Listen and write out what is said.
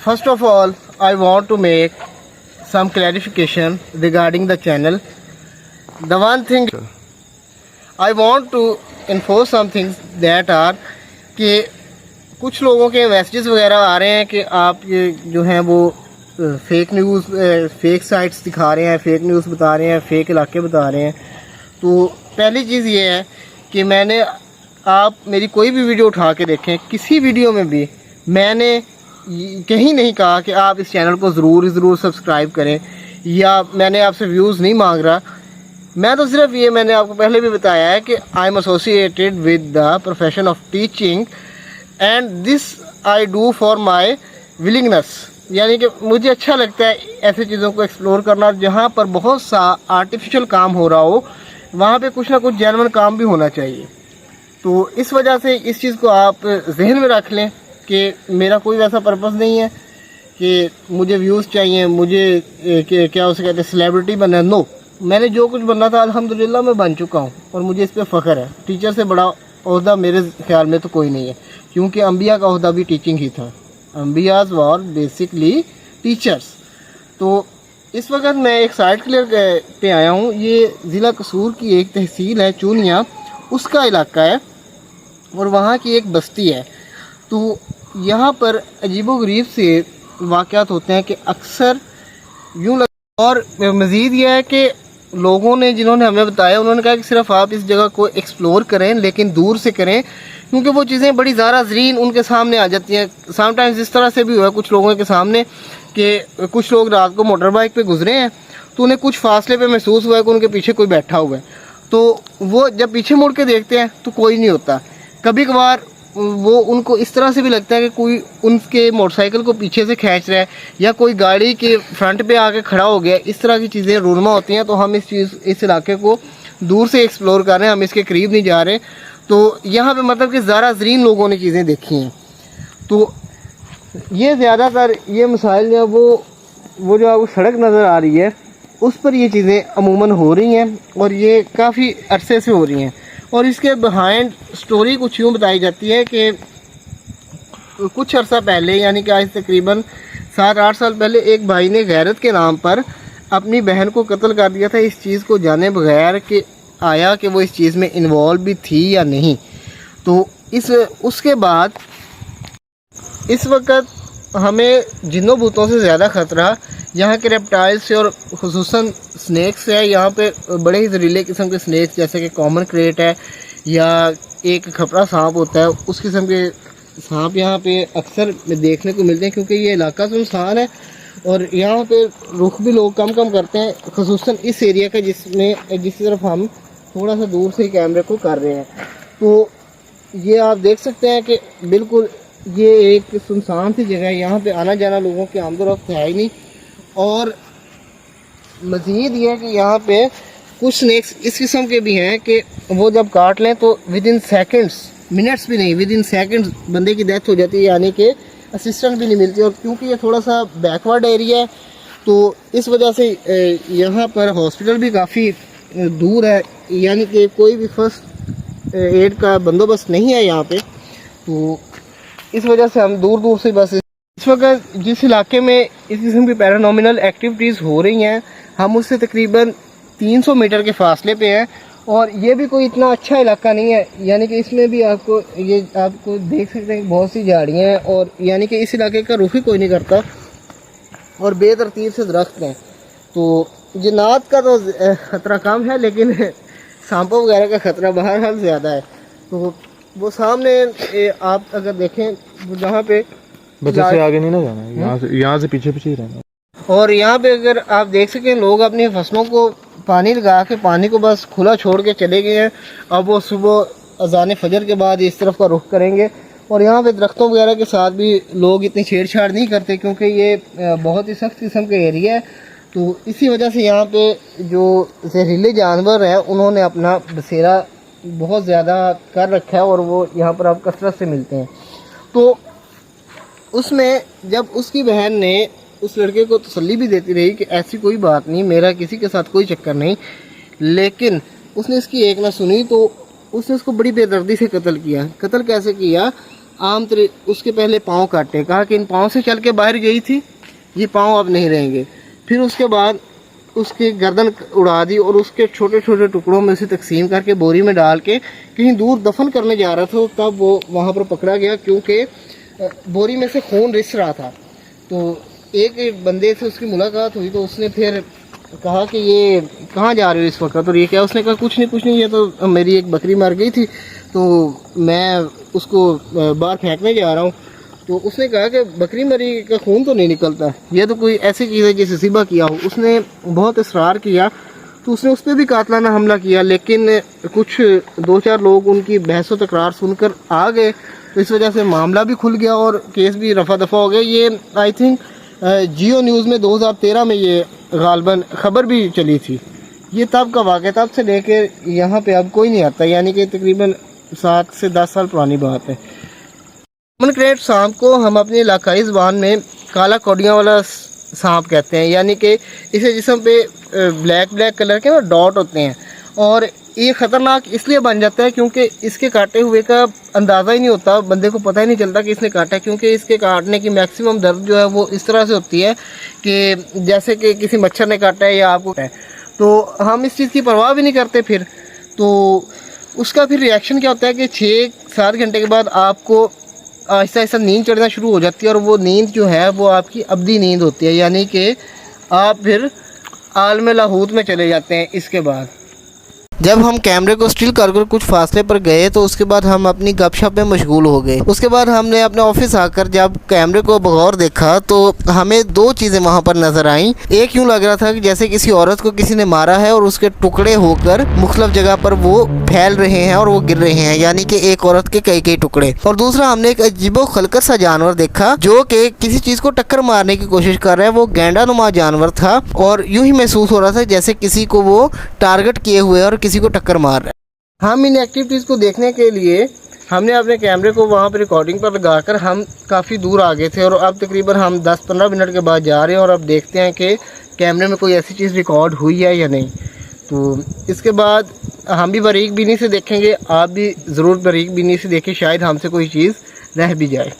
First of all, I want to make some clarification regarding the channel. The one thing I want to enforce some things that are कि कुछ लोगों के messages वगैरह आ रहे हैं कि आप ये जो हैं वो फेक न्यूज़ फेक साइट्स दिखा रहे हैं, फेक न्यूज़ बता रहे हैं, फेक इलाके बता रहे हैं। तो पहली चीज़ ये है कि मैंने आप मेरी कोई भी वीडियो उठा के देखें, किसी वीडियो में भी मैंने कहीं नहीं कहा कि आप इस चैनल को ज़रूर सब्सक्राइब करें या मैंने आपसे व्यूज़ नहीं मांग रहा। मैं तो सिर्फ ये मैंने आपको पहले भी बताया है कि I am associated with the profession of teaching and this I do for my willingness, यानी कि मुझे अच्छा लगता है ऐसी चीज़ों को एक्सप्लोर करना जहाँ पर बहुत सा आर्टिफिशियल काम हो रहा हो, वहाँ पे कुछ ना कुछ जेन्युइन काम भी होना चाहिए। तो इस वजह से इस चीज़ को आप जहन में रख लें कि मेरा कोई वैसा पर्पस नहीं है कि मुझे व्यूज़ चाहिए, मुझे क्या उसे कहते हैं सेलिब्रिटी बनना है। नो, मैंने जो कुछ बनना था अल्हम्दुलिल्लाह मैं बन चुका हूँ और मुझे इस पे फ़ख्र है। टीचर से बड़ा ओहदा मेरे ख्याल में तो कोई नहीं है, क्योंकि अंबिया का ओहदा भी टीचिंग ही था। अंबियाज़ वर बेसिकली टीचर्स। तो इस वक्त मैं एक साइट क्लियर पे आया हूँ। ये ज़िला कसूर की एक तहसील है चूनिया, उसका इलाका है और वहाँ की एक बस्ती है। तो यहाँ पर अजीबोगरीब से वाक़यात होते हैं कि अक्सर यूँ लग, और मज़ीद यह है कि लोगों ने जिन्होंने हमें बताया उन्होंने कहा कि सिर्फ आप इस जगह को एक्सप्लोर करें लेकिन दूर से करें, क्योंकि वो चीज़ें बड़ी ज़रा ज़रीन उनके सामने आ जाती हैं। समटाइम्स इस तरह से भी हुआ है कुछ लोगों के सामने कि कुछ लोग रात को मोटर बाइक पे गुजरे हैं तो उन्हें कुछ फासले पे महसूस हुआ है कि उनके पीछे कोई बैठा हुआ है। तो वो जब पीछे मुड़ के देखते हैं तो कोई नहीं होता। कभी कभार वो उनको इस तरह से भी लगता है कि कोई उनके मोटरसाइकिल को पीछे से खींच रहा है या कोई गाड़ी के फ्रंट पे आके खड़ा हो गया। इस तरह की चीज़ें रूनमा होती हैं। तो हम इस इलाके को दूर से एक्सप्लोर कर रहे हैं, हम इसके करीब नहीं जा रहे। तो यहाँ पे मतलब कि ज़रा ज़रीन लोगों ने चीज़ें देखी हैं। तो ये ज़्यादातर ये मसाइल या वो जो आपको सड़क नज़र आ रही है उस पर ये चीज़ें अमूमन हो रही हैं और ये काफ़ी अरसे से हो रही हैं। और इसके बिहाइंड स्टोरी कुछ यूँ बताई जाती है कि कुछ अर्सा पहले, यानी कि आज तकरीबन 7-8 साल पहले, एक भाई ने गैरत के नाम पर अपनी बहन को कत्ल कर दिया था, इस चीज़ को जाने बगैर कि आया कि वो इस चीज़ में इन्वॉल्व भी थी या नहीं। तो उसके बाद इस वक्त हमें जिन्नों भूतों से ज़्यादा ख़तरा यहाँ के रेप्टाइल्स से और खुसूसन स्नैक्स है। यहाँ पे बड़े ही जहरीले किस्म के स्नैक्स जैसे कि कॉमन क्रेट है या एक खपरा सांप होता है, उस किस्म के सांप यहाँ पे अक्सर देखने को मिलते हैं, क्योंकि ये इलाका सुनसान है और यहाँ पे रुख भी लोग कम करते हैं, खुसूसन इस एरिया का जिस तरफ हम थोड़ा सा दूर से ही कैमरे को कर रहे हैं। तो ये आप देख सकते हैं कि बिल्कुल ये एक सुनसान सी जगह है, यहाँ पे आना जाना लोगों के आमदोरफ्त है ही नहीं। और मज़ीद ये है कि यहाँ पे कुछ स्नैक्स इस किस्म के भी हैं कि वो जब काट लें तो विद इन सेकेंड्स, मिनट्स भी नहीं, विद इन सेकेंड्स बंदे की डेथ हो जाती है, यानी कि असिस्टेंट भी नहीं मिलती। और क्योंकि ये थोड़ा सा बैकवर्ड एरिया है तो इस वजह से यहाँ पर हॉस्पिटल भी काफ़ी दूर है, यानी कि कोई भी फर्स्ट एड का बंदोबस्त नहीं है यहाँ पे। तो इस वजह से हम दूर से बस इस वक्त जिस इलाके में इस किस्म की पैरानॉमिनल एक्टिविटीज़ हो रही हैं हम उससे तकरीबन 300 मीटर के फासले पे हैं। और ये भी कोई इतना अच्छा इलाका नहीं है, यानी कि इसमें भी आपको देख सकते हैं बहुत सी झाड़ियाँ हैं और यानी कि इस इलाके का रुख ही कोई नहीं करता और बेतरतीब से दरख्त हैं। तो जिन्नात का तो ख़तरा कम है लेकिन सांपों वगैरह का ख़तरा बहरहाल ज़्यादा है। तो वो सामने आप अगर देखें जहाँ पे बच्चे से आगे नहीं ना जाना, यहाँ से पीछे ही रहना। और यहाँ पे अगर आप देख सकें लोग अपनी फसलों को पानी लगा के पानी को बस खुला छोड़ के चले गए हैं। अब वो सुबह अज़ान फजर के बाद इस तरफ का रुख करेंगे और यहाँ पे दरख्तों वगैरह के साथ भी लोग इतनी छेड़छाड़ नहीं करते, क्योंकि ये बहुत ही सख्त किस्म का एरिया है। तो इसी वजह से यहाँ पे जो जहरीले जानवर हैं उन्होंने अपना बसेरा बहुत ज़्यादा कर रखा है और वो यहाँ पर अब कसरत से मिलते हैं। तो उसमें जब उसकी बहन ने उस लड़के को तसल्ली भी देती रही कि ऐसी कोई बात नहीं, मेरा किसी के साथ कोई चक्कर नहीं, लेकिन उसने इसकी एक ना सुनी तो उसने उसको बड़ी बेदर्दी से कत्ल किया। कत्ल कैसे किया? उसके पहले पाँव काटे, कहा कि इन पाँव से चल के बाहर गई थी, ये पाँव अब नहीं रहेंगे। फिर उसके बाद उसकी गर्दन उड़ा दी और उसके छोटे छोटे टुकड़ों में उसे तकसीम करके बोरी में डाल के कहीं दूर दफन करने जा रहा था, तब वो वहाँ पर पकड़ा गया क्योंकि बोरी में से खून रिस रहा था। तो एक बंदे से उसकी मुलाकात हुई तो उसने फिर कहा कि ये कहाँ जा रहे हो इस वक्त, और ये क्या? उसने कहा कुछ नहीं, ये तो मेरी एक बकरी मर गई थी तो मैं उसको बाहर फेंकने जा रहा हूँ। तो उसने कहा कि बकरी मरी का खून तो नहीं निकलता, ये तो कोई ऐसी चीज़ है जिसे सिबा किया हो। उसने बहुत इसरार किया तो उसने उस पर भी कातलाना हमला किया, लेकिन कुछ 2-4 लोग उनकी बहस व तकरार सुनकर आ गए, तो इस वजह से मामला भी खुल गया और केस भी रफा दफा हो गया। ये आई थिंक जियो न्यूज़ में 2013 में ये गालबन खबर भी चली थी। ये तब का वाक़या, तब से लेकर यहाँ पे अब कोई नहीं आता, यानी कि तकरीबन 7 से 10 साल पुरानी बात है। कॉमन क्रेट सांप को हम अपनी इलाकाई ज़बान में काला कौड़ियाँ वाला सांप कहते हैं, यानी कि इसे जिस्म पे ब्लैक कलर के ना डॉट होते हैं, और ये ख़तरनाक इसलिए बन जाता है क्योंकि इसके काटे हुए का अंदाज़ा ही नहीं होता, बंदे को पता ही नहीं चलता कि इसने काटा है, क्योंकि इसके काटने की मैक्सिमम दर्द जो है वो इस तरह से होती है कि जैसे कि किसी मच्छर ने काटा है या आपको, तो हम इस चीज़ की परवाह भी नहीं करते। फिर तो उसका फिर रिएक्शन क्या होता है कि 6-7 घंटे के बाद आपको आहिस्ता आहिस्ता नींद चढ़ना शुरू हो जाती है, और वो नींद जो है वो आपकी अब्दी नींद होती है, यानी कि आप फिर आलम लाहूत में चले जाते हैं। इसके बाद जब हम कैमरे को स्टिल कर कुछ फासले पर गए तो उसके बाद हम अपनी गपशप में मशगूल हो गए। उसके बाद हमने अपने ऑफिस आकर जब कैमरे को बगौर देखा तो हमें 2 चीज़ें वहाँ पर नज़र आईं। एक यूँ लग रहा था कि जैसे किसी औरत को किसी ने मारा है और उसके टुकड़े होकर मुख्तलिफ जगह पर वो फैल रहे हैं और वो गिर रहे हैं, यानी कि एक औरत के कई टुकड़े। और दूसरा, हमने एक अजीबो खलकत सा जानवर देखा जो कि किसी चीज़ को टक्कर मारने की कोशिश कर रहा है। वो गेंडा नुमा जानवर था और यूँ ही महसूस हो रहा था जैसे किसी को वो टारगेट किए हुए और किसी को टक्कर मार रहा है। हम इन एक्टिविटीज़ को देखने के लिए हमने अपने कैमरे को वहाँ पर रिकॉर्डिंग पर लगाकर हम काफ़ी दूर आ गए थे, और अब तकरीबन हम 10-15 मिनट के बाद जा रहे हैं और अब देखते हैं कि कैमरे में कोई ऐसी चीज़ रिकॉर्ड हुई है या नहीं। तो इसके बाद हम भी बारीक बीनी से देखेंगे, आप भी ज़रूर बारीक बीनी से देखें, शायद हमसे कोई चीज़ रह भी जाए।